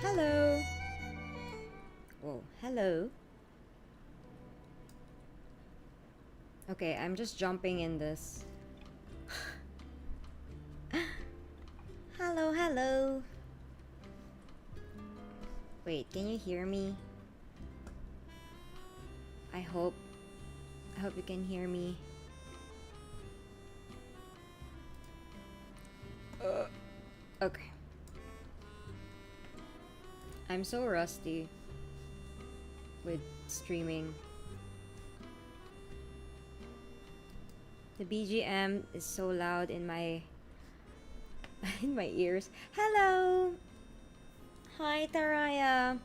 Hello. Whoa, hello. Okay, I'm just jumping in this. Hello, hello. Wait, can you hear me? I hope. I hope you can hear me. Okay. I'm so rusty with streaming. The BGM is so loud in my in my ears. Hello. Hi, Taraya.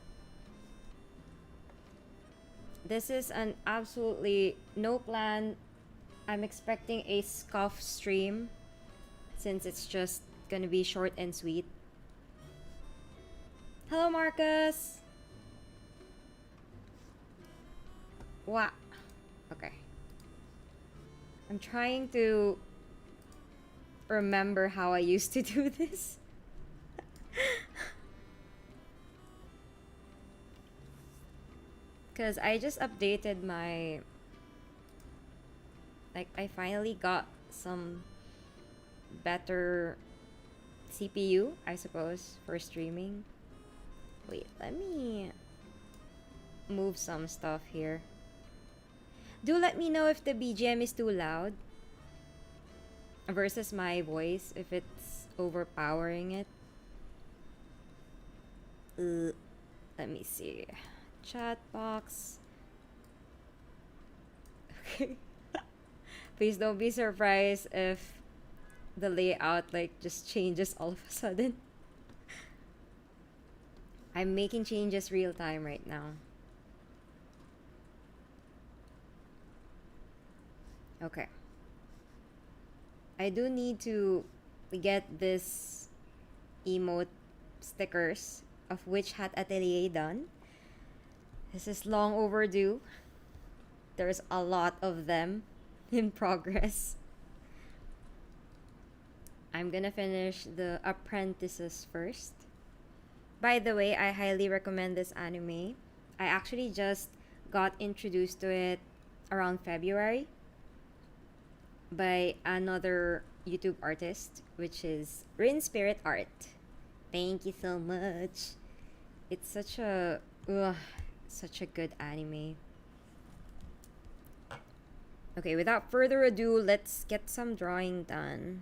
This is an absolutely no plan. I'm expecting a scuff stream since it's just gonna be short and sweet. Hello, Marcus. Wow. Okay. I'm trying to remember how I used to do this. Because I just updated my... Like, I finally got some better CPU, I suppose, for streaming. Wait, let me move some stuff here. Do let me know if the BGM is too loud versus my voice, if it's overpowering it. Let me see. Chat box. Okay. Please don't be surprised if the layout like just changes all of a sudden. I'm making changes real time right now. Okay. I do need to get this emote stickers of witchhatatelier done. This is long overdue. There's a lot of them in progress. I'm gonna finish the apprentices first. By the way, I highly recommend this anime. I actually just got introduced to it around February by another YouTube artist, which is Rin Spirit Art. Thank you so much. It's such a good anime. Okay, without further ado, let's get some drawing done.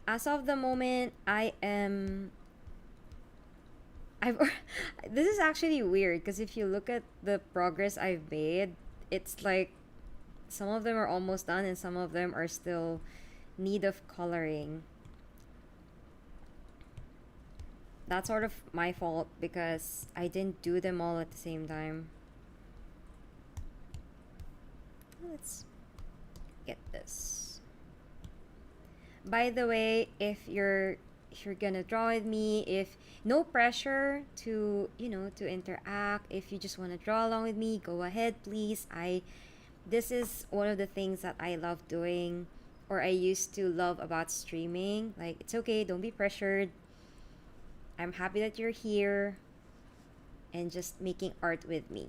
As of the moment, I've this is actually weird because if you look at the progress I've made, it's like some of them are almost done and some of them are still need of coloring. That's sort of my fault because I didn't do them all at the same time. Let's get this. By the way, if you're gonna draw with me, if no pressure to to interact, if you just want to draw along with me, go ahead, please. This is one of the things that I love doing, or I used to love about streaming. Like, it's okay, don't be pressured. I'm happy that you're here and just making art with me.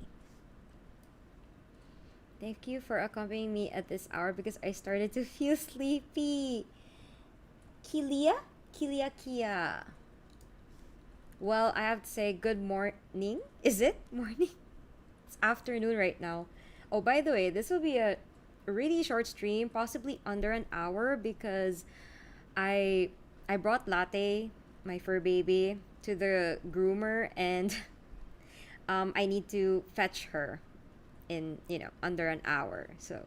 Thank you for accompanying me at this hour because I started to feel sleepy. Kilia? Kilia Kia. Well, I have to say good morning. Is it morning? It's afternoon right now. Oh, by the way, this will be a really short stream, possibly under an hour because I I brought Latte, my fur baby, to the groomer and I need to fetch her in, under an hour. So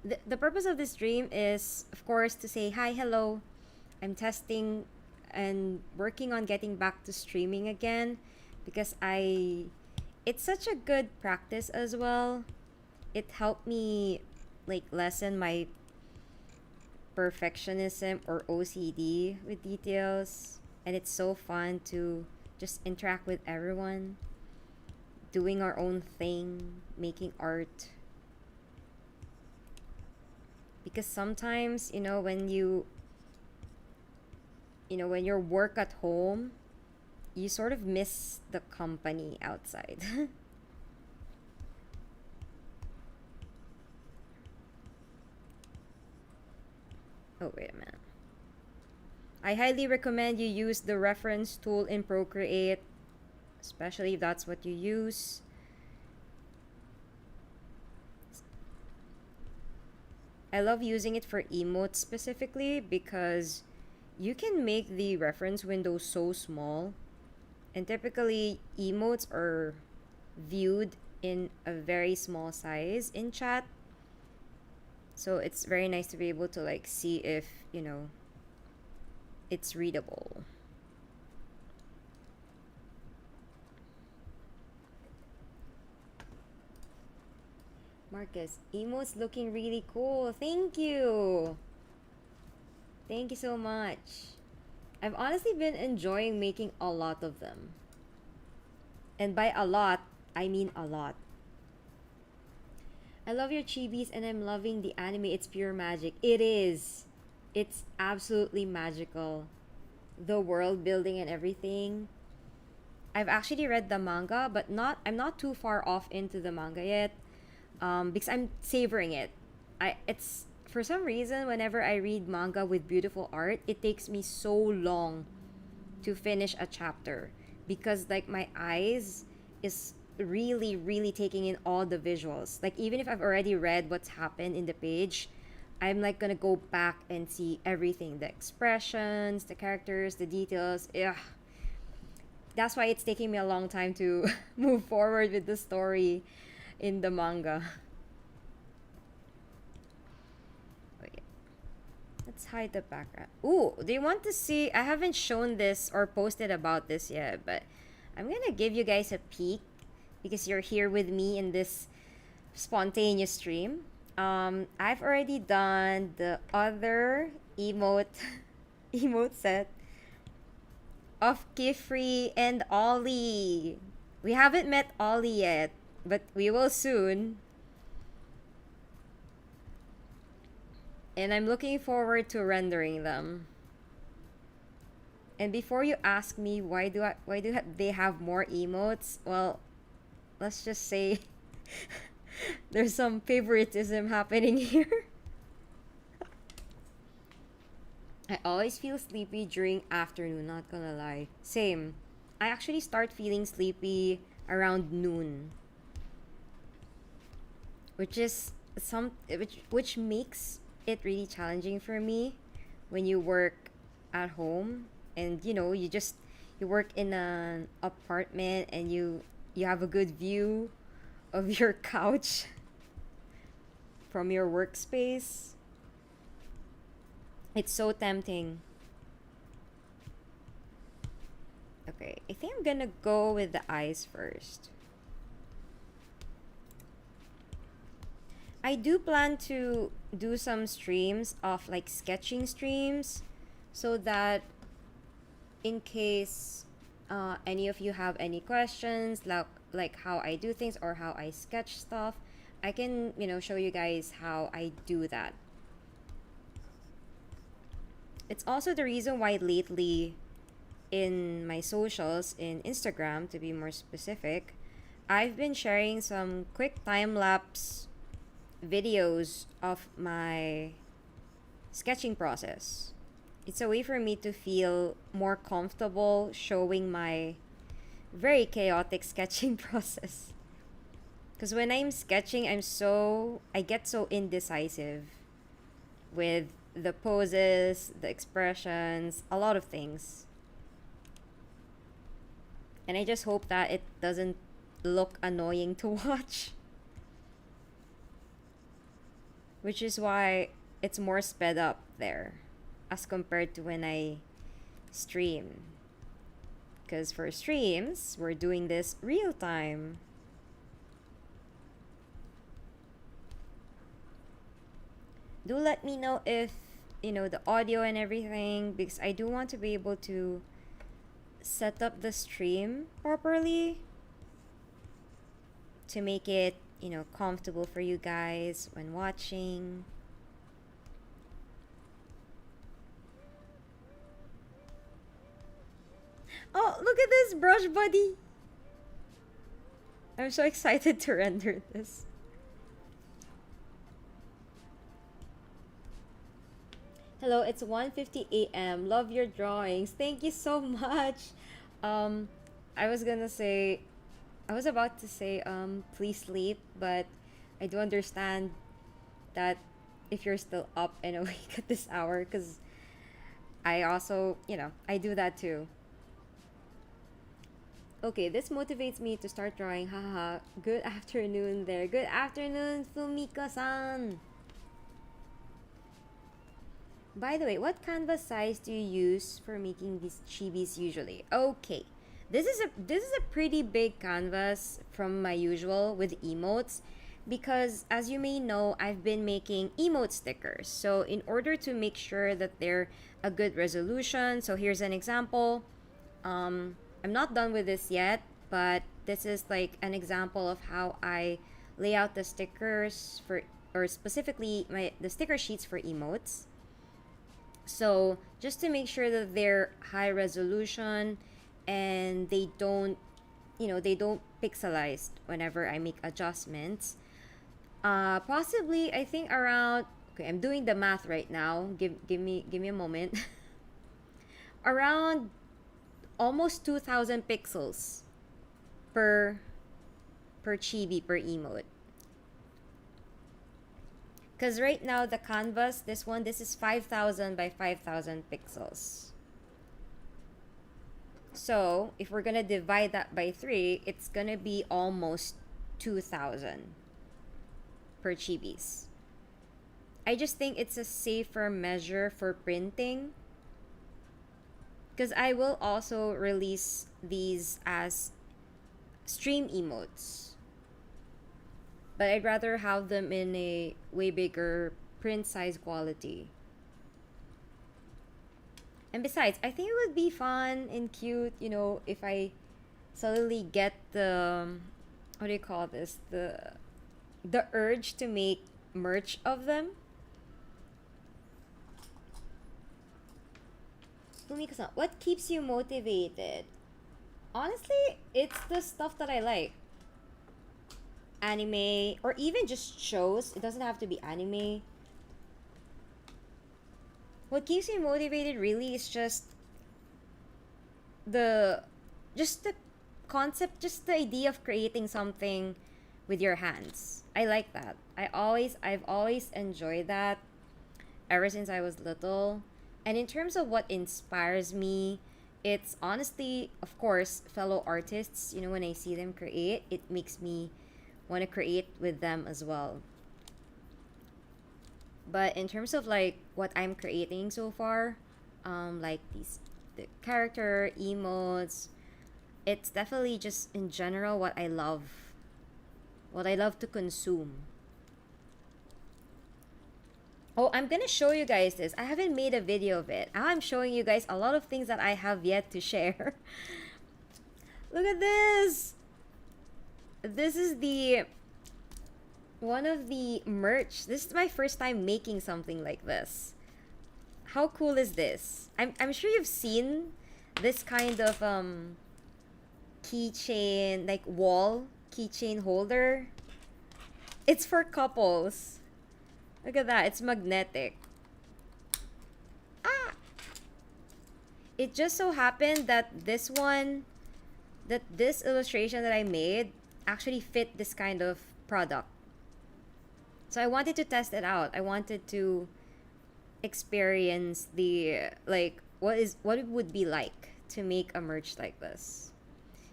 the purpose of this stream is, of course, to say hi, hello. I'm testing and working on getting back to streaming again because it's such a good practice as well. It helped me like lessen my perfectionism or OCD with details, and it's so fun to just interact with everyone, doing our own thing, making art. Because sometimes, when when you're work at home, you sort of miss the company outside. Oh, wait a minute. I highly recommend you use the reference tool in Procreate, especially if that's what you use. I love using it for emotes specifically because you can make the reference window so small, and typically emotes are viewed in a very small size in chat. So it's very nice to be able to like see if, it's readable. Marcus, emotes looking really cool. Thank you. Thank you so much. I've honestly been enjoying making a lot of them. And by a lot, I mean a lot. I love your chibis and I'm loving the anime. It's pure magic. It is. It's absolutely magical. The world building and everything. I've actually read the manga, but I'm not too far off into the manga yet. Because I'm savoring it. It's for some reason whenever I read manga with beautiful art, it takes me so long to finish a chapter because like my eyes is really taking in all the visuals. Like even if I've already read what's happened in the page, I'm like gonna go back and see everything, the expressions, the characters, the details. Ugh. That's why it's taking me a long time to move forward with the story in the manga. Wait. Let's hide the background. Ooh, do you want to see? I haven't shown this or posted about this yet, but I'm gonna give you guys a peek because you're here with me in this spontaneous stream. I've already done the other emote set of Kifri and Ollie. We haven't met Ollie yet, but we will soon. And I'm looking forward to rendering them. And before you ask me why do they have more emotes? Well, let's just say there's some favoritism happening here. I always feel sleepy during afternoon, not gonna lie. Same. I actually start feeling sleepy around noon. Which is which makes it really challenging for me when you work at home and you work in an apartment and you have a good view of your couch from your workspace. It's so tempting. Okay, I think I'm gonna go with the eyes first. I do plan to do some streams of like sketching streams so that in case any of you have any questions like how I do things or how I sketch stuff, I can show you guys how I do that. It's also the reason why lately in my socials, in Instagram to be more specific, I've been sharing some quick time-lapse videos of my sketching process. It's a way for me to feel more comfortable showing my very chaotic sketching process. Because when I'm sketching, I get so indecisive with the poses, the expressions, a lot of things. And I just hope that it doesn't look annoying to watch. Which is why it's more sped up there as compared to when I stream. Because for streams, we're doing this real time. Do let me know if, the audio and everything, because I do want to be able to set up the stream properly to make it comfortable for you guys when watching. Wow, look at this brush buddy. I'm so excited to render this. Hello, it's 1:50 a.m. Love your drawings. Thank you so much. Um, I was gonna say, I was about to say, please sleep, but I do understand that if you're still up and awake at this hour, because I also, I do that too. Okay, this motivates me to start drawing. Haha. Good afternoon there. Good afternoon, Fumika-san. By the way, what canvas size do you use for making these chibis usually? Okay. This is a pretty big canvas from my usual with emotes, because as you may know, I've been making emote stickers. So in order to make sure that they're a good resolution, so here's an example. I'm not done with this yet, but this is like an example of how I lay out the stickers for, or specifically the sticker sheets for emotes. So just to make sure that they're high resolution and they don't pixelize whenever I make adjustments. Possibly I think around, okay, I'm doing the math right now. Give me a moment. Around almost 2,000 pixels per chibi per emote. Because right now the canvas, this is 5,000 by 5,000 pixels. So if we're gonna divide that by 3, it's gonna be almost 2,000 per chibis. I just think it's a safer measure for printing, because I will also release these as stream emotes, but I'd rather have them in a way bigger print size quality. And besides, I think it would be fun and cute, if I suddenly get the, what do you call this, the urge to make merch of them. Fumika-san, what keeps you motivated? Honestly, it's the stuff that I like. Anime, or even just shows. It doesn't have to be anime. What keeps me motivated really is just the concept, just the idea of creating something with your hands. I like that. I've always enjoyed that ever since I was little. And in terms of what inspires me, it's honestly, of course, fellow artists. When I see them create, it makes me want to create with them as well. But in terms of like what I'm creating so far, like the character emotes, it's definitely just in general what I love to consume. Oh, I'm gonna show you guys this. I haven't made a video of it. Now I'm showing you guys a lot of things that I have yet to share. Look at this. This is one of the merch. This is my first time making something like this. How cool is this? I'm sure you've seen this kind of keychain, like wall keychain holder. It's for couples. Look at that, it's magnetic. Ah! It just so happened that this illustration that I made actually fit this kind of product. So I wanted to test it out. I wanted to experience what it would be like to make a merch like this.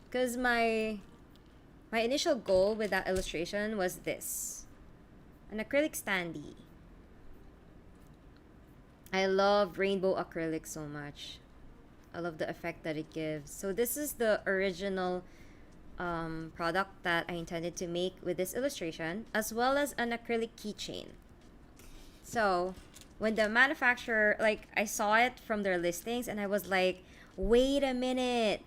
Because my initial goal with that illustration was this. An acrylic standee. I love rainbow acrylic so much. I love the effect that it gives. So this is the original product that I intended to make with this illustration, as well as an acrylic keychain. So when the manufacturer, I saw it from their listings and I was like, wait a minute,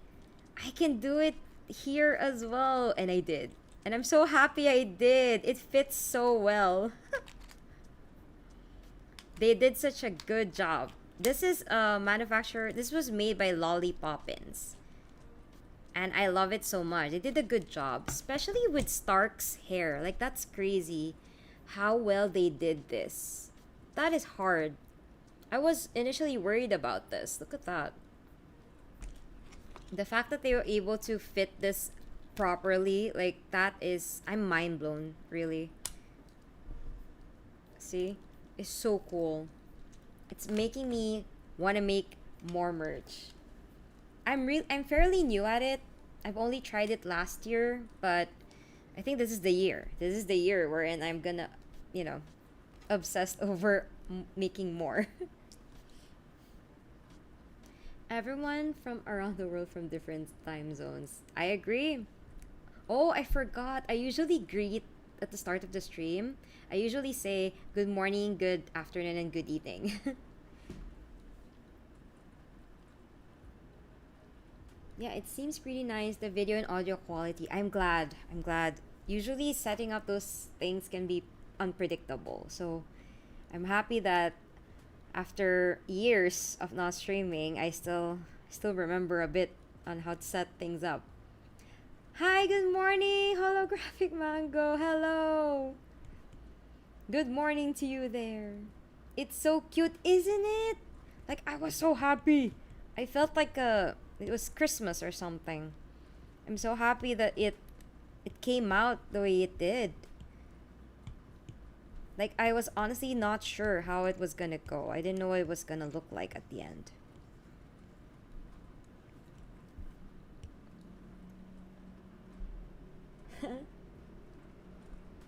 I can do it here as well. And I did. And I'm so happy I did. It fits so well. They did such a good job. This is a manufacturer. This was made by Lolly Poppins. And I love it so much. They did a good job, especially with Stark's hair. Like, that's crazy how well they did this. That is hard. I was initially worried about this. Look at that. The fact that they were able to fit this properly, like, that is, I'm mind blown, really. See? It's so cool. It's making me want to make more merch. I'm fairly new at it. I've only tried it last year, but I think this is the year. This is the year wherein I'm gonna, you know, obsessed over making more. Everyone from around the world from different time zones. I agree. Oh, I forgot. I usually greet at the start of the stream. I usually say good morning, good afternoon, and good evening. Yeah, it seems pretty nice, the video and audio quality. I'm glad. I'm glad. Usually setting up those things can be unpredictable. So I'm happy that after years of not streaming, I still remember a bit on how to set things up. Hi, good morning, holographic mango. Hello. Good morning to you there. It's so cute, isn't it? Like, I was so happy. I felt like it was Christmas or something. I'm so happy that it came out the way it did. Like, I was honestly not sure how it was gonna go. I didn't know what it was gonna look like at the end.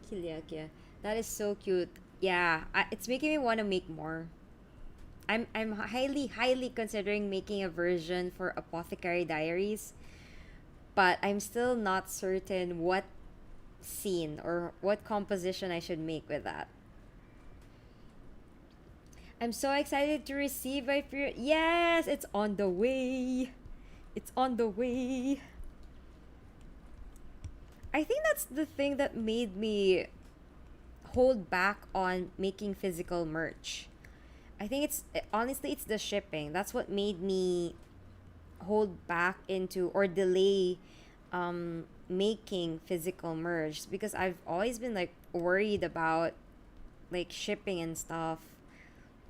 Kiliakia. That is so cute. Yeah, it's making me want to make more. I'm highly considering making a version for Apothecary Diaries, but I'm still not certain what scene or what composition I should make with that. I'm so excited to receive my free. Yes, it's on the way. It's on the way. I think that's the thing that made me hold back on making physical merch. I think it's honestly it's the shipping. That's what made me hold back into or delay making physical merch, because I've always been like worried about like shipping and stuff.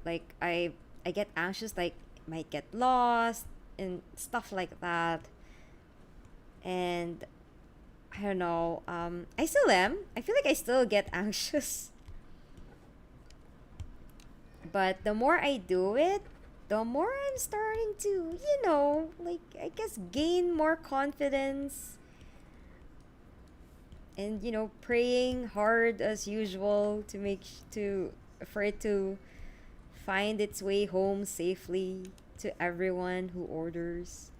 Like I get anxious, like might get lost and stuff like that. And I don't know. I still am. I feel like I still get anxious. But the more I do it, the more I'm starting to, like, I guess gain more confidence. And, praying hard as usual to for it to find its way home safely to everyone who orders.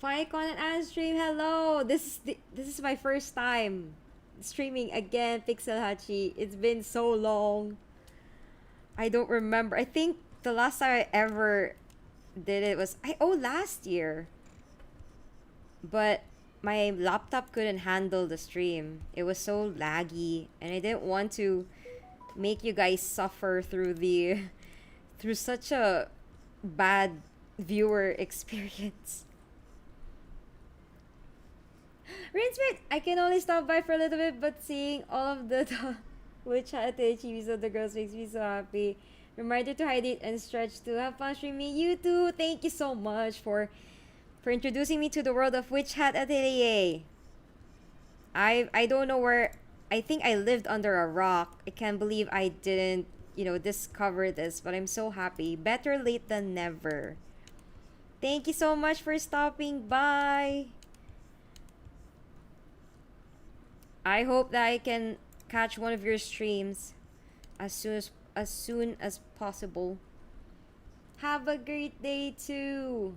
Ficon and Anne stream, hello. This is my first time streaming again, Pixel Hachi. It's been so long. I don't remember. I think the last time I ever did it was last year. But my laptop couldn't handle the stream. It was so laggy, and I didn't want to make you guys suffer through such a bad viewer experience. Rinsmith, I can only stop by for a little bit, but seeing all of the witchhatatelier chibis of the girls makes me so happy. Reminder to hydrate and stretch to have fun streaming. You too. Thank you so much for introducing me to the world of witchhatatelier. I don't know where. I think I lived under a rock. I can't believe I didn't, discover this, but I'm so happy. Better late than never. Thank you so much for stopping by. I hope that I can catch one of your streams as soon as possible. Have a great day too.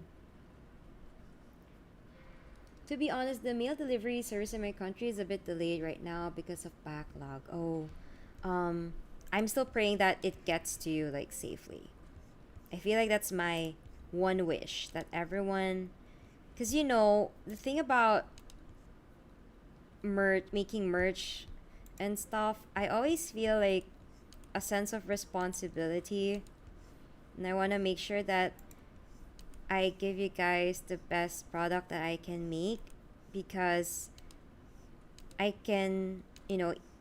To be honest, the mail delivery service in my country is a bit delayed right now because of backlog. I'm still praying that it gets to you like safely. I feel like that's my one wish, that everyone, because the thing about making merch and stuff, I always feel like a sense of responsibility, and I want to make sure that I give you guys the best product that I can make, because I can,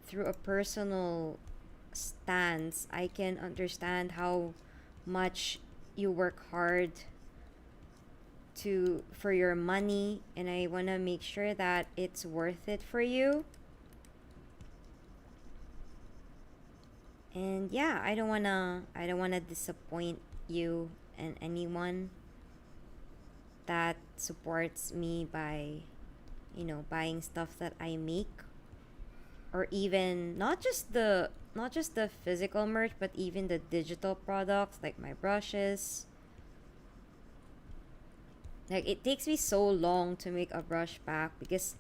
through a personal stance, I can understand how much you work hard for your money, and I want to make sure that it's worth it for you. And yeah, I don't want to disappoint you and anyone that supports me by, buying stuff that I make, or even not just the physical merch, but even the digital products like my brushes. Like, it takes me so long to make a brush pack because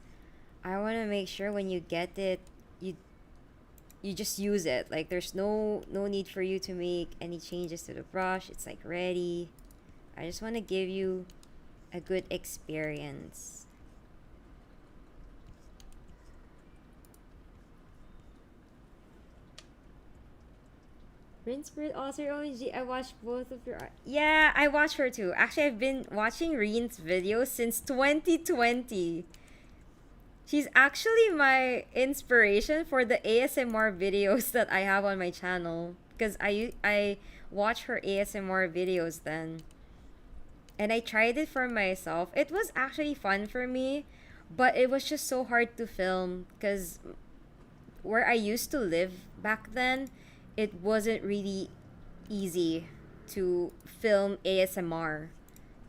I want to make sure when you get it, you you just use it. Like, there's no need for you to make any changes to the brush. It's like ready. I just want to give you a good experience. Rin Spirit Author OMG, I watched both of your art. Yeah, I watched her too. Actually, I've been watching Rin's videos since 2020. She's actually my inspiration for the ASMR videos that I have on my channel, because I watch her ASMR videos then. And I tried it for myself. It was actually fun for me, but it was just so hard to film because where I used to live back then, it wasn't really easy to film ASMR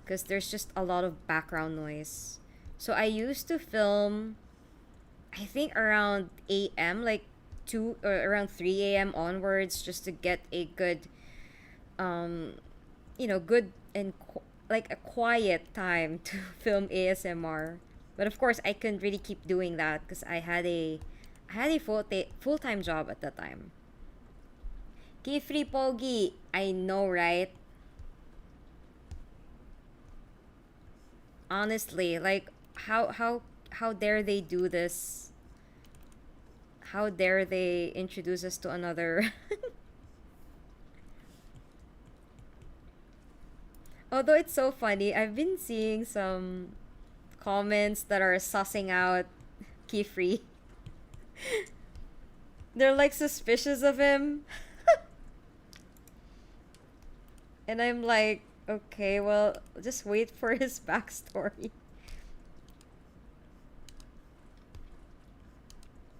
because there's just a lot of background noise. So I used to film, I think around AM, like 2 or around 3 a.m. onwards, just to get a good, um, good and like a quiet time to film ASMR. But of course, I couldn't really keep doing that because I had a full-time job at that time. Kifri Pogi, I know, right? Honestly, like, how dare they do this? How dare they introduce us to another? Although it's so funny, I've been seeing some comments that are sussing out Kifri. They're like suspicious of him. And I'm like, okay, well, just wait for his backstory.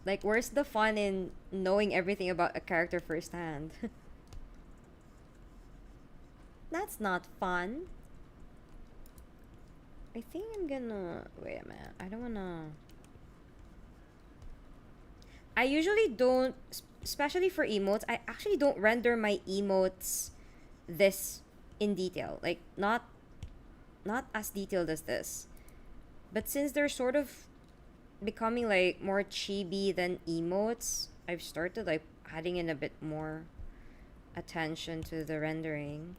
Like, where's the fun in knowing everything about a character firsthand? That's not fun. I think I'm gonna. Wait a minute. I don't wanna. I usually don't, especially for emotes, I actually don't render my emotes this in detail. Like, not as detailed as this. But since they're sort of becoming like more chibi than emotes, I've started like adding in a bit more attention to the rendering.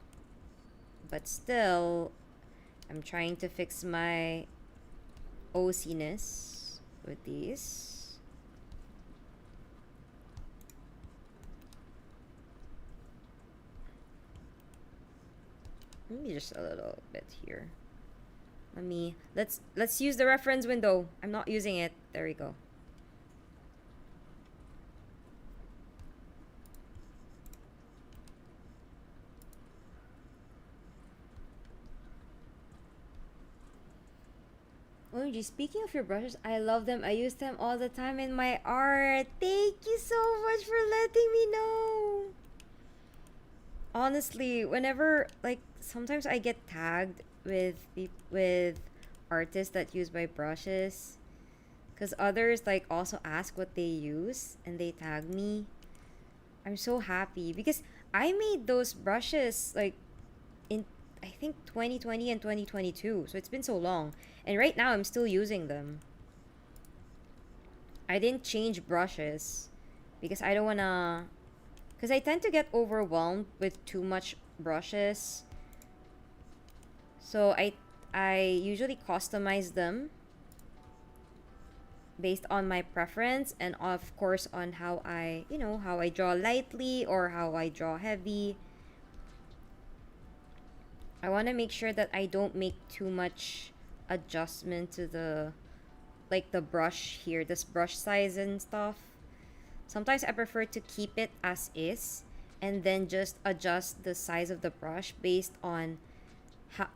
But still, I'm trying to fix my OC-ness with these. Maybe just a little bit here. Let's use the reference window. I'm not using it. There we go. OMG, speaking of your brushes, I love them. I use them all the time in my art. Thank you so much for letting me know. Honestly, whenever, like, sometimes I get tagged with artists that use my brushes, because others like also ask what they use and they tag me. I'm so happy because I made those brushes like in, I think, 2020 and 2022, so it's been so long, and right now I'm still using them. I didn't change brushes because I don't wanna, because I tend to get overwhelmed with too much brushes. So I usually customize them based on my preference, and of course on how I draw lightly or how I draw heavy. I want to make sure that I don't make too much adjustment to the, like, the brush here, this brush size and stuff. Sometimes I prefer to keep it as is and then just adjust the size of the brush based on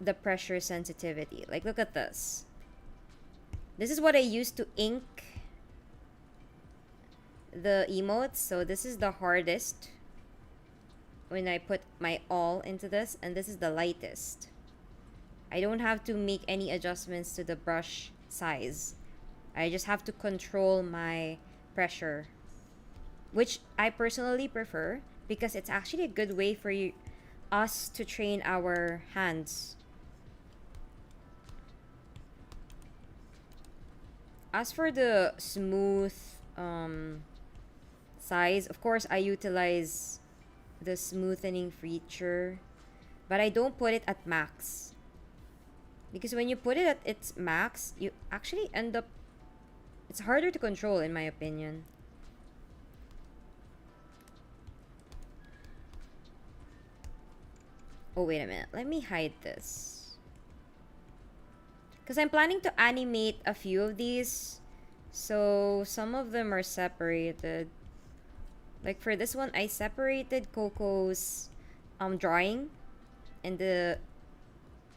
the pressure sensitivity. Like, look at this. This is what I use to ink the emotes. So this is the hardest when I put my all into this, and this is the lightest. I don't have to make any adjustments to the brush size. I just have to control my pressure, which I personally prefer because it's actually a good way for us to train our hands. As for the smooth size, of course I utilize the smoothening feature, but I don't put it at max, because when you put it at its max, you actually end up, it's harder to control in my opinion. Oh, wait a minute, let me hide this, because I'm planning to animate a few of these, so some of them are separated. Like for this one, I separated Coco's drawing and the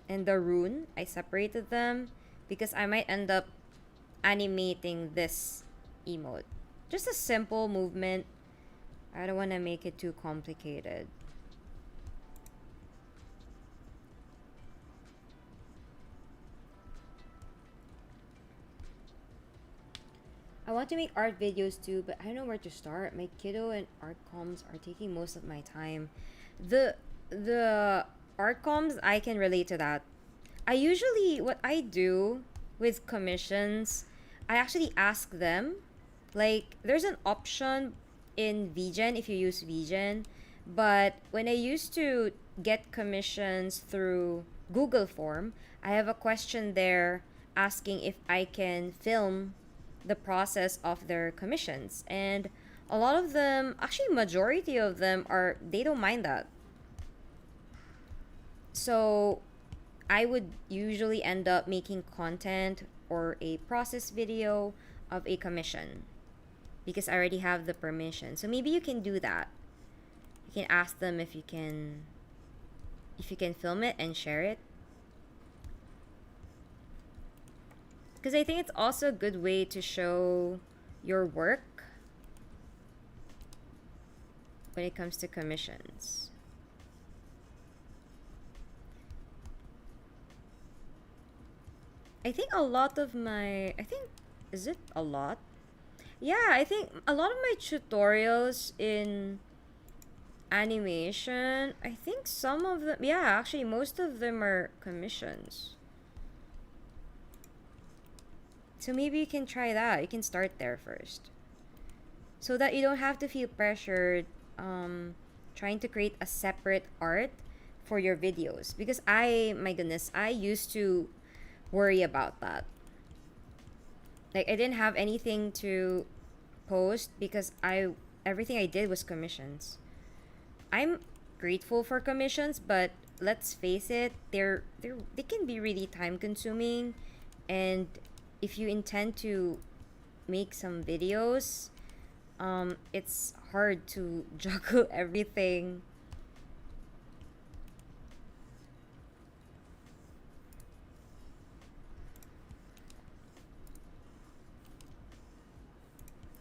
rune. I separated them because I might end up animating this emote. Just a simple movement. I don't want to make it too complicated. I want to make art videos too, but I don't know where to start. My kiddo and art comms are taking most of my time. The art comms, I can relate to that. I usually, what I do with commissions, I actually ask them. Like, there's an option in VGen if you use VGen, but when I used to get commissions through Google Form, I have a question there asking if I can film the process of their commissions, and a lot of them, actually majority of them, are, they don't mind that. So I would usually end up making content or a process video of a commission because I already have the permission. So maybe you can do that. You can ask them if you can film it and share it, because I think it's also a good way to show your work when it comes to commissions. I think a lot of my, is it a lot? Yeah, I think a lot of my tutorials in animation, I think some of them, yeah, actually most of them are commissions. So maybe you can try that. You can start there first, so that you don't have to feel pressured trying to create a separate art for your videos. Because my goodness, I used to worry about that. Like, I didn't have anything to post because everything I did was commissions. I'm grateful for commissions, but let's face it, they can be really time consuming, and if you intend to make some videos, it's hard to juggle everything.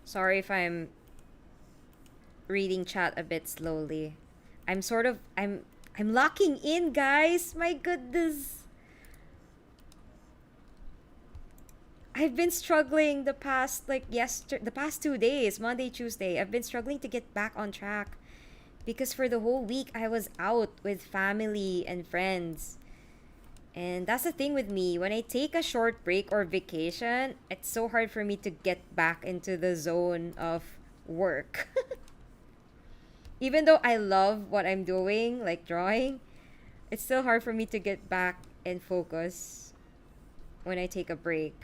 Sorry if I'm reading chat a bit slowly. I'm locking in, guys. My goodness. I've been struggling the past, like, the past 2 days, Monday, Tuesday. I've been struggling to get back on track because for the whole week I was out with family and friends. And that's the thing with me. When I take a short break or vacation, it's so hard for me to get back into the zone of work. Even though I love what I'm doing, like drawing, it's still hard for me to get back and focus when I take a break.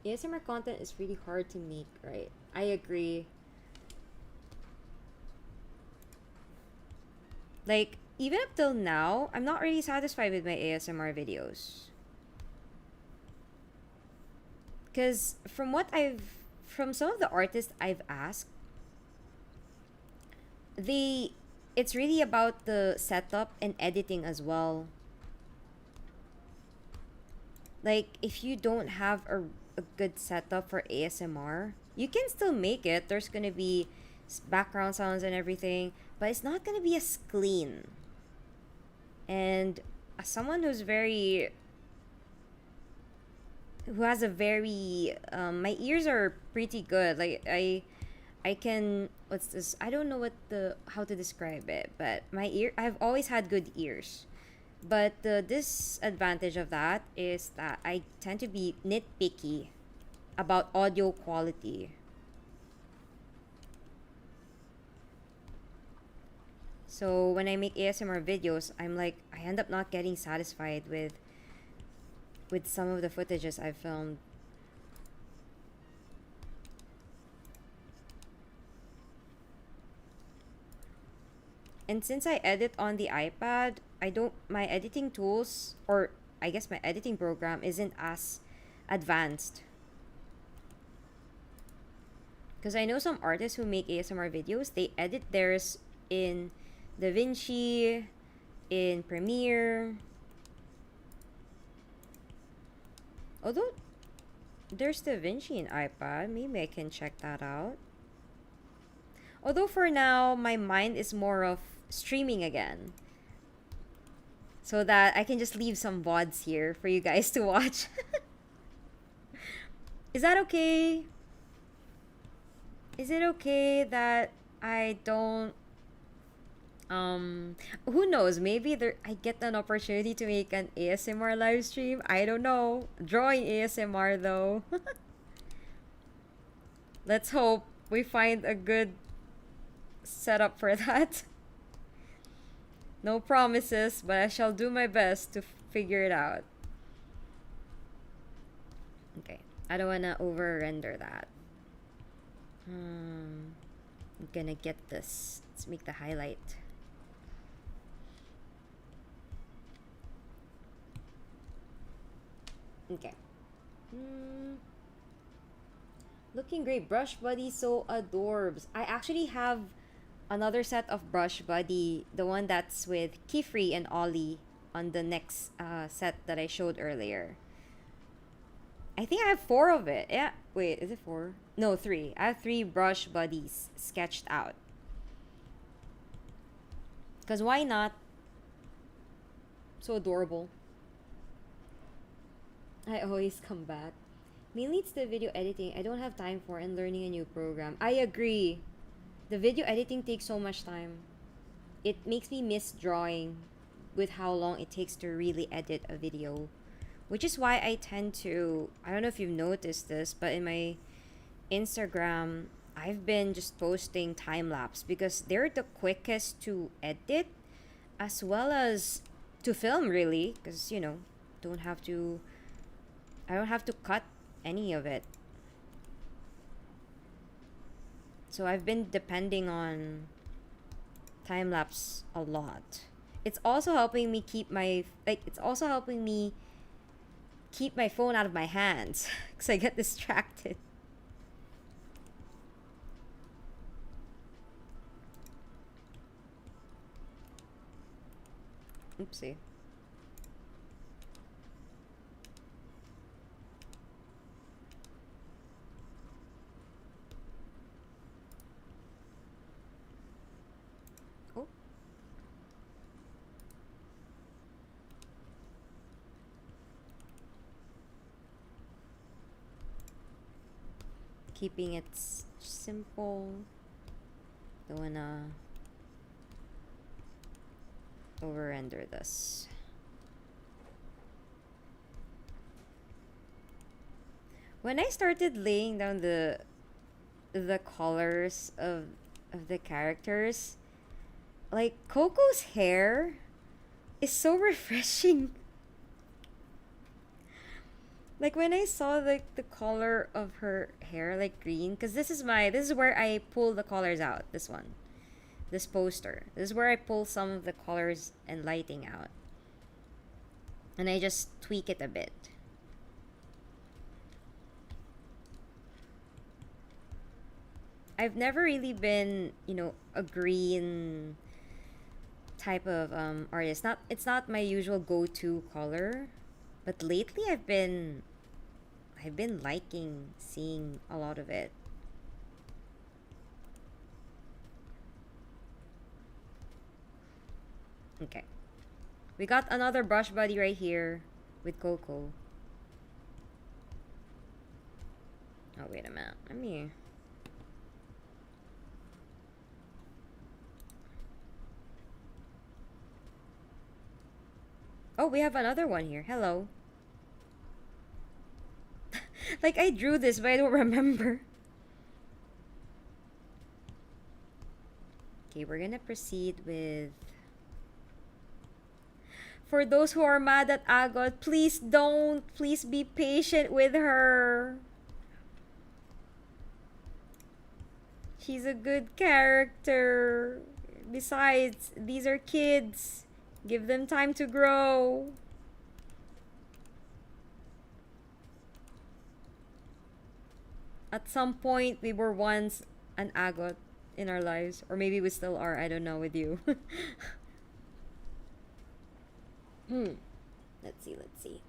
ASMR content is really hard to make, right? I agree. Like, even up till now, I'm not really satisfied with my ASMR videos. Because from some of the artists I've asked, they, it's really about the setup and editing as well. Like, if you don't have a good setup for ASMR, you can still make it. There's gonna be background sounds and everything, but it's not gonna be as clean. And as someone who has a very my ears are pretty good. Like, I can, what's this, I don't know what the how to describe it, but I've always had good ears. But the disadvantage of that is that I tend to be nitpicky about audio quality. So when I make ASMR videos, I end up not getting satisfied with some of the footages I've filmed. And since I edit on the iPad, my editing tools, or I guess my editing program, isn't as advanced. Because I know some artists who make ASMR videos, they edit theirs in DaVinci, in Premiere. Although there's DaVinci in iPad, maybe I can check that out. Although for now, my mind is more of streaming again, so that I can just leave some VODs here for you guys to watch. Is that okay? Is it okay that I don't who knows, maybe I get an opportunity to make an ASMR live stream. I don't know. Drawing ASMR though. Let's hope we find a good setup for that. No promises, but I shall do my best to figure it out. Okay, I don't wanna over render that. I'm gonna get this. Let's make the highlight. Okay. Looking great. Brush Buddy, so adorbs. I actually have another set of Brush Buddy, the one that's with Kifri and Ollie on the next set that I showed earlier. I think I have 4 of it. Yeah. Wait, is it 4? No, 3. I have 3 Brush Buddies sketched out. Because why not? So adorable. I always come back. Mainly it's the video editing I don't have time for and learning a new program. I agree. The video editing takes so much time. It makes me miss drawing with how long it takes to really edit a video. Which is why I tend to, I don't know if you've noticed this, but in my Instagram, I've been just posting time lapse because they're the quickest to edit as well as to film, really, because I don't have to cut any of it. So I've been depending on time lapse a lot. It's also helping me keep my phone out of my hands because I get distracted. Oopsie. Oh. Keeping it simple. Don't wanna over render this. When I started laying down the colors of the characters, like Coco's hair is so refreshing. Like when I saw the color of her hair, like green, because this is where I pull the colors out. This one, this poster. This is where I pull some of the colors and lighting out. And I just tweak it a bit. I've never really been, you know, a green type of artist. It's not my usual go-to color, but lately I've been liking seeing a lot of it. Okay. We got another brush buddy right here with Coco. Oh, wait a minute. Let me... Oh, we have another one here. Hello. Like, I drew this, but I don't remember. Okay, we're gonna proceed with... For those who are mad at Agot, please don't. Please be patient with her. She's a good character. Besides, these are kids. Give them time to grow. At some point, we were once an Agot in our lives. Or maybe we still are. I don't know with you. Let's see.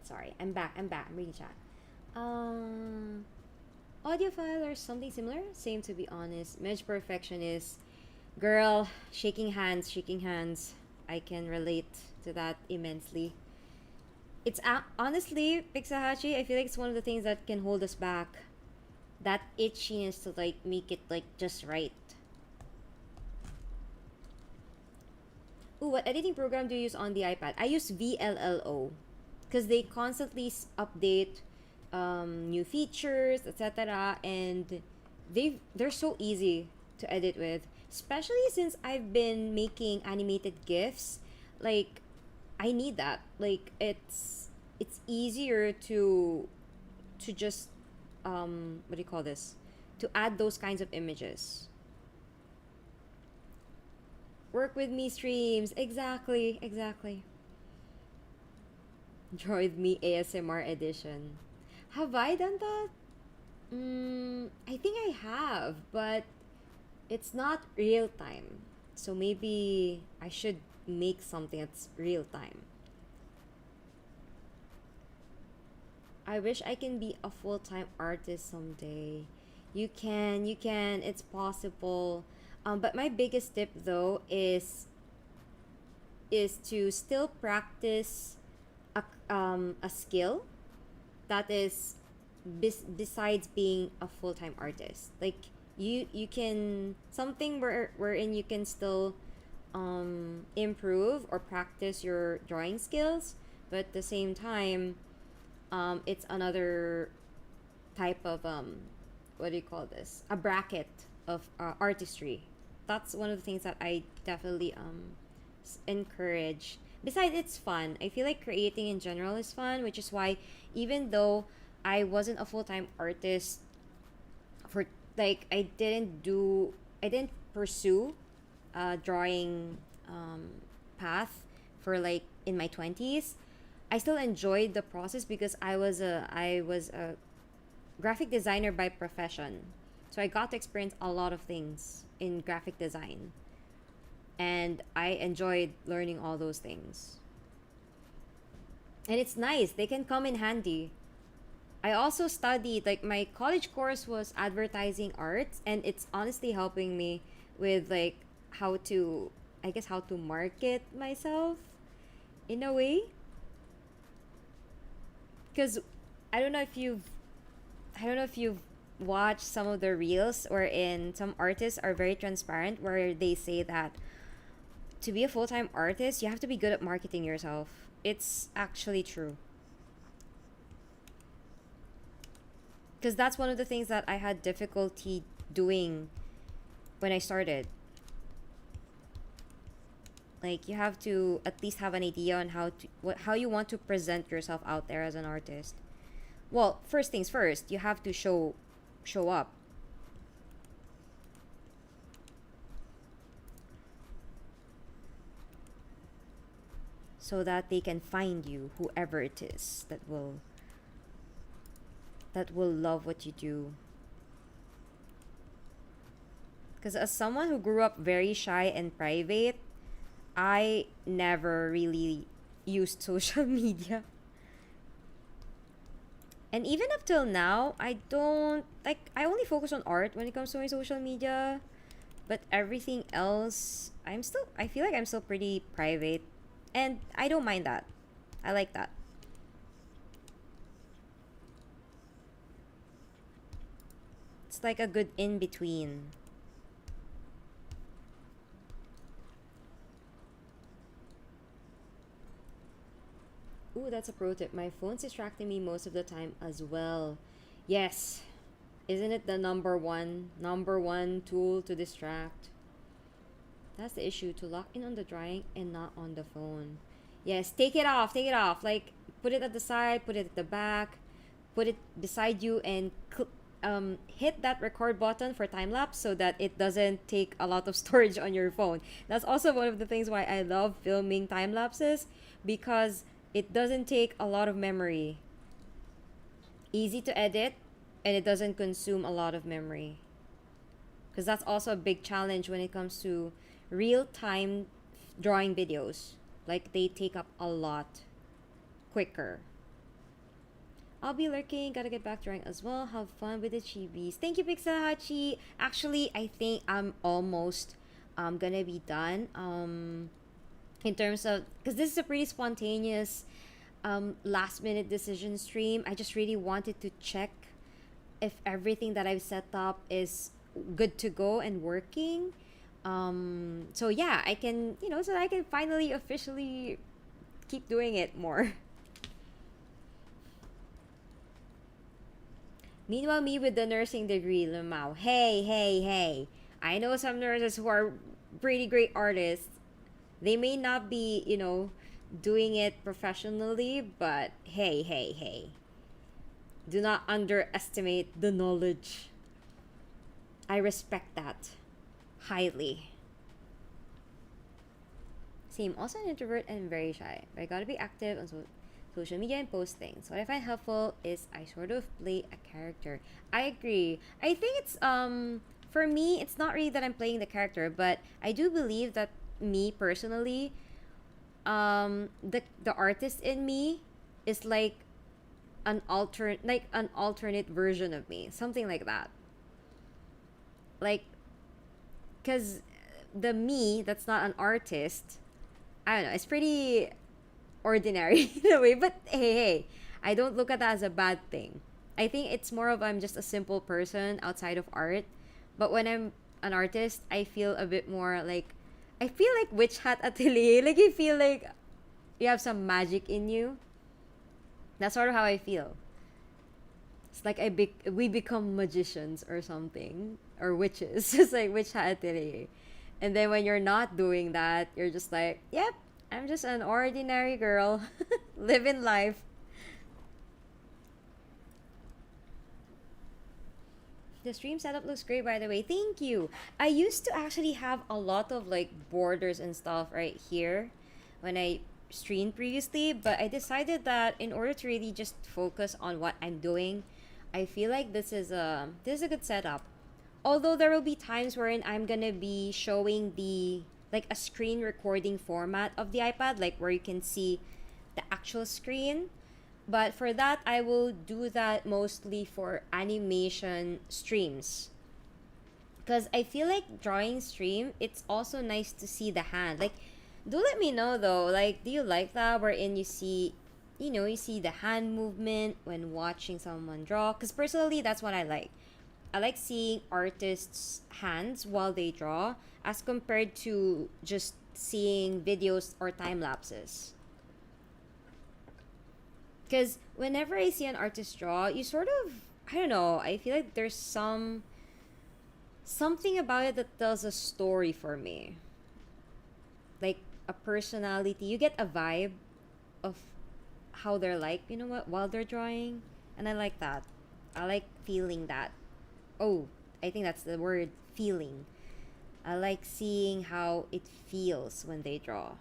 Sorry, I'm back. I'm reading chat. Audio file or something similar? Same, to be honest. Image perfectionist. Girl, shaking hands. I can relate to that immensely. It's honestly, Pixahachi, I feel like it's one of the things that can hold us back. That itchiness to like make it like just right. Ooh, what editing program do you use on the iPad? I use VLLO because they constantly update new features, etc. And they're so easy to edit with, especially since I've been making animated GIFs. Like, I need that. Like, it's easier to just what do you call this? To add those kinds of images. Work with me streams. Exactly. Droid Me ASMR edition. Have I done that? I think I have, but it's not real time. So maybe I should make something that's real time. I wish I can be a full-time artist someday. You can. It's possible. But my biggest tip though is to still practice a skill that is besides being a full-time artist. Like you can something wherein you can still improve or practice your drawing skills, but at the same time it's another type of what do you call this? A bracket of artistry. That's one of the things that I definitely encourage. Besides, it's fun. I feel like creating in general is fun, which is why even though I wasn't a full-time artist for like I didn't pursue a drawing path for like in my 20s. I still enjoyed the process because I was a graphic designer by profession. So I got to experience a lot of things in graphic design. And I enjoyed learning all those things. And it's nice. They can come in handy. I also studied, like, my college course was advertising arts, and it's honestly helping me with, like, how to market myself in a way. Because I don't know if you've watched some of the reels wherein some artists are very transparent, where they say that to be a full-time artist, you have to be good at marketing yourself. It's actually true. Because that's one of the things that I had difficulty doing when I started. Like, you have to at least have an idea on how you want to present yourself out there as an artist. Well, first things first, you have to show up. so that they can find you, whoever it is that will love what you do. Because as someone who grew up very shy and private, I never really used social media. And even up till now, I don't like, I only focus on art when it comes to my social media. But everything else, I feel like I'm still pretty private. And I don't mind that. I like that. It's like a good in between. Ooh, that's a pro tip. My phone's distracting me most of the time as well. Yes. Isn't it the number one tool to distract? That's the issue, to lock in on the drawing and not on the phone. Yes, take it off, take it off. Like, put it at the side, put it at the back, put it beside you, and hit that record button for time lapse so that it doesn't take a lot of storage on your phone. That's also one of the things why I love filming time lapses, because it doesn't take a lot of memory. Easy to edit, and it doesn't consume a lot of memory. Because that's also a big challenge when it comes to real time drawing videos. Like, they take up a lot quicker. I'll be lurking, gotta get back drawing as well. Have fun with the chibis. Thank you, Pixahachi. Actually, I think I'm almost gonna be done. In terms of, because this is a pretty spontaneous last minute decision stream. I just really wanted to check if everything that I've set up is good to go and working. So yeah, I can, so that I can finally officially keep doing it more. Meanwhile, me with the nursing degree, Lamau. Hey, hey, hey. I know some nurses who are pretty great artists. They may not be, doing it professionally, but hey, hey, hey. Do not underestimate the knowledge. I respect that highly. Same, also an introvert and very shy. But I gotta be active on social media and post things. What I find helpful is I sort of play a character. I agree. I think it's for me, it's not really that I'm playing the character, but I do believe that me personally, the artist in me is like an alternate version of me, something like that. Like, because the me that's not an artist, I don't know, it's pretty ordinary in a way, but hey, I don't look at that as a bad thing. I think it's more of, I'm just a simple person outside of art, but when I'm an artist, I feel a bit more like, I feel like witchhatatelier. Like, you feel like you have some magic in you. That's sort of how I feel. It's like we become magicians or something, or witches. It's like witchhatatelier. And then when you're not doing that, you're just like, yep, I'm just an ordinary girl living life. The stream setup looks great, by the way. Thank you. I used to actually have a lot of like borders and stuff right here when I streamed previously, but I decided that in order to really just focus on what I'm doing, I feel like this is a good setup. Although there will be times wherein I'm gonna be showing the like a screen recording format of the iPad, like where you can see the actual screen. But for that, I will do that mostly for animation streams. Because I feel like drawing stream, it's also nice to see the hand. Like, do let me know though. Like, do you like that wherein you see, you see the hand movement when watching someone draw? Because personally, that's what I like. I like seeing artists' hands while they draw as compared to just seeing videos or time lapses. Because whenever I see an artist draw, you sort of, I don't know, I feel like there's something about it that tells a story for me. Like a personality. You get a vibe of how they're like, while they're drawing. And I like that. I like feeling that. Oh, I think that's the word, feeling. I like seeing how it feels when they draw.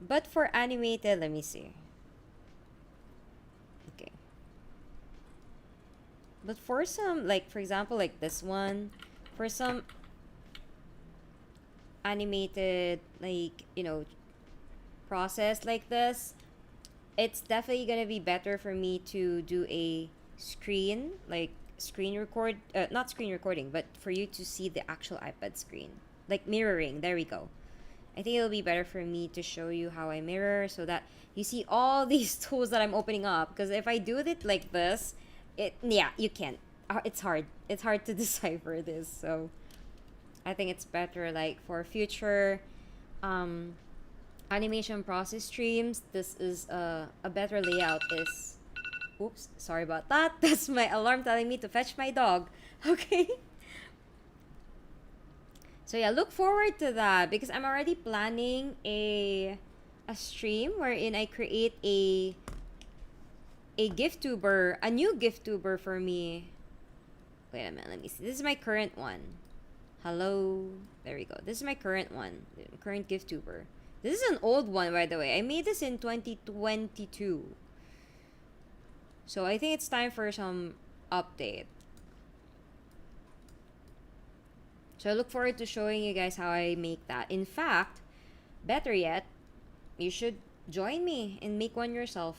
But for animated, let me see. Okay. But for some, like, for example, like this one, for some animated, like, process like this, it's definitely gonna be better for me to do a screen, like screen record, not screen recording, but for you to see the actual iPad screen, like mirroring. There we go. I think it'll be better for me to show you how I mirror so that you see all these tools that I'm opening up. Because if I do it like this, yeah, you can't. It's hard. It's hard to decipher this. So I think it's better like for future um, animation process streams. This is a better layout. Is oops, sorry about that. That's my alarm telling me to fetch my dog. Okay. So yeah, look forward to that because I'm already planning a stream wherein I create a gift tuber, a new gift tuber for me. Wait a minute, let me see. This is my current one. Hello. There we go. This is my current one. Current gift tuber. This is an old one, by the way. I made this in 2022. So I think it's time for some update. So I look forward to showing you guys how I make that. In fact, better yet, you should join me and make one yourself.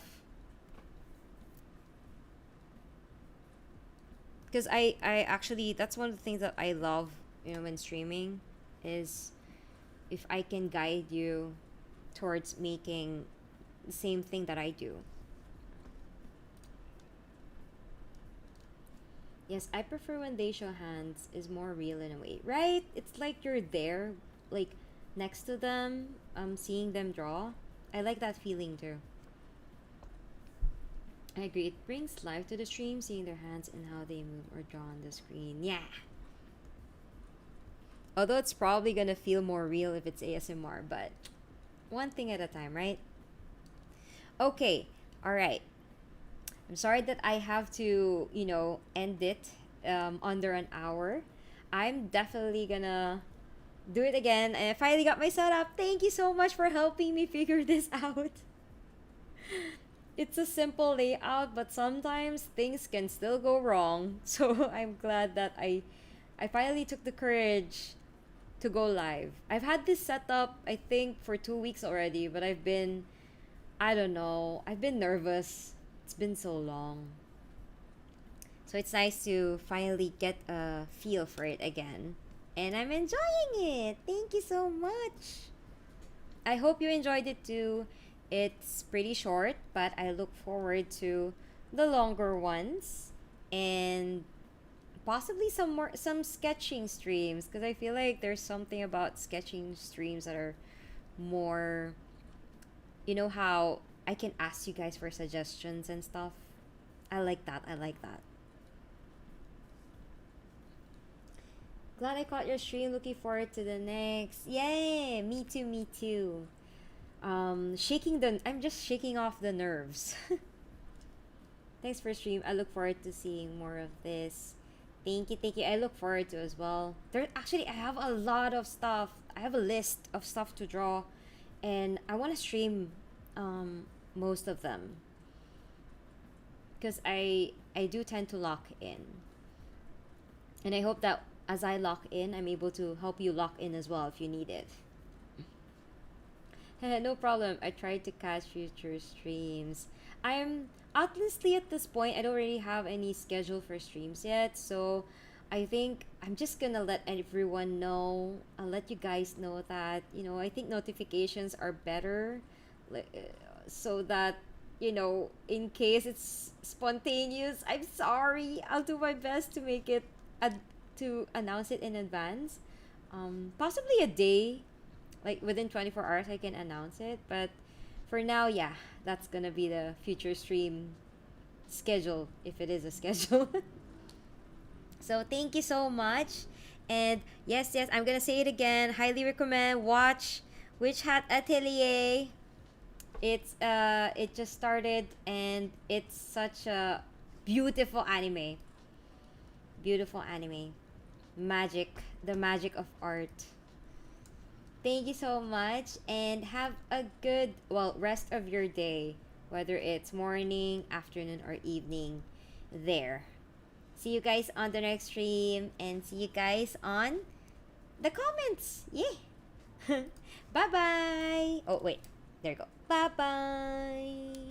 Because I actually, that's one of the things that I love, when streaming, is if I can guide you towards making the same thing that I do. Yes, I prefer when they show hands is more real in a way, right? It's like you're there, like next to them, seeing them draw. I like that feeling too. I agree. It brings life to the stream, seeing their hands and how they move or draw on the screen. Yeah. Although it's probably gonna feel more real if it's ASMR, but one thing at a time, right? Okay. All right. I'm sorry that I have to, end it under an hour. I'm definitely gonna do it again. And I finally got my setup. Thank you so much for helping me figure this out. It's a simple layout, but sometimes things can still go wrong. So I'm glad that I finally took the courage to go live. I've had this setup I think for 2 weeks already, but I don't know. I've been nervous. It's been so long. So it's nice to finally get a feel for it again. And I'm enjoying it. Thank you so much. I hope you enjoyed it too. It's pretty short, but I look forward to the longer ones and possibly some sketching streams because I feel like there's something about sketching streams that are more, how I can ask you guys for suggestions and stuff. I like that. I like that. Glad I caught your stream. Looking forward to the next. Yay! Me too. Me too. I'm just shaking off the nerves. Thanks for stream. I look forward to seeing more of this. Thank you, thank you. I look forward to as well. There actually I have a lot of stuff. I have a list of stuff to draw and I want to stream most of them because I do tend to lock in. And I hope that as I lock in, I'm able to help you lock in as well if you need it. No problem. I tried to catch future streams. I'm honestly at this point, I don't really have any schedule for streams yet. So I think I'm just gonna let everyone know. I'll let you guys know that, I think notifications are better. So that, in case it's spontaneous, I'm sorry. I'll do my best to make it, to announce it in advance. Possibly a day like within 24 hours I can announce it, but for now, yeah, that's gonna be the future stream schedule if it is a schedule. So thank you so much, and yes, I'm gonna say it again, highly recommend watch Witch Hat Atelier. It just started and it's such a beautiful anime, magic, the magic of art. Thank you so much and have a good, well, rest of your day, whether it's morning, afternoon, or evening there. See you guys on the next stream and see you guys on the comments. Yeah. Bye bye. Oh, wait. There you go. Bye bye.